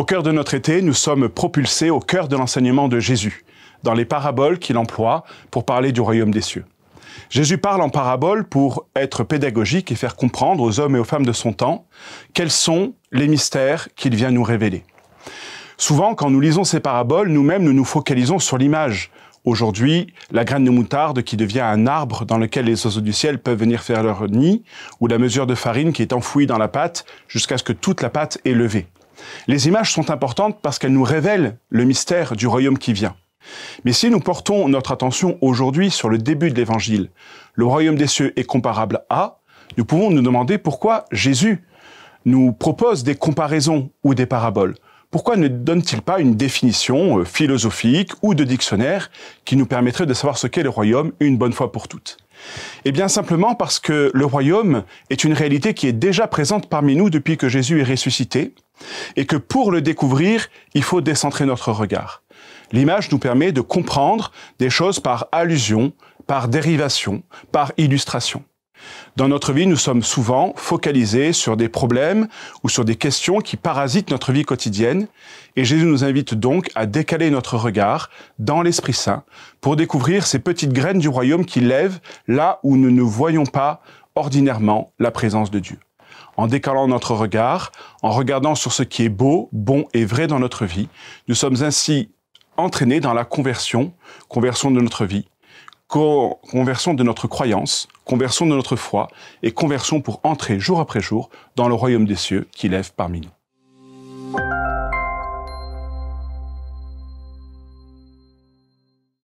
Au cœur de notre été, nous sommes propulsés au cœur de l'enseignement de Jésus, dans les paraboles qu'il emploie pour parler du royaume des cieux. Jésus parle en paraboles pour être pédagogique et faire comprendre aux hommes et aux femmes de son temps quels sont les mystères qu'il vient nous révéler. Souvent, quand nous lisons ces paraboles, nous-mêmes, nous nous focalisons sur l'image. Aujourd'hui, la graine de moutarde qui devient un arbre dans lequel les oiseaux du ciel peuvent venir faire leur nid, ou la mesure de farine qui est enfouie dans la pâte jusqu'à ce que toute la pâte est levée. Les images sont importantes parce qu'elles nous révèlent le mystère du royaume qui vient. Mais si nous portons notre attention aujourd'hui sur le début de l'évangile, le royaume des cieux est comparable à, nous pouvons nous demander pourquoi Jésus nous propose des comparaisons ou des paraboles. Pourquoi ne donne-t-il pas une définition philosophique ou de dictionnaire qui nous permettrait de savoir ce qu'est le royaume une bonne fois pour toutes? Eh bien simplement parce que le royaume est une réalité qui est déjà présente parmi nous depuis que Jésus est ressuscité et que pour le découvrir, il faut décentrer notre regard. L'image nous permet de comprendre des choses par allusion, par dérivation, par illustration. Dans notre vie, nous sommes souvent focalisés sur des problèmes ou sur des questions qui parasitent notre vie quotidienne. Et Jésus nous invite donc à décaler notre regard dans l'Esprit Saint pour découvrir ces petites graines du royaume qui lèvent là où nous ne voyons pas ordinairement la présence de Dieu. En décalant notre regard, en regardant sur ce qui est beau, bon et vrai dans notre vie, nous sommes ainsi entraînés dans la conversion de notre vie, conversion de notre croyance, conversion de notre foi et conversion pour entrer jour après jour dans le royaume des cieux qui lève parmi nous.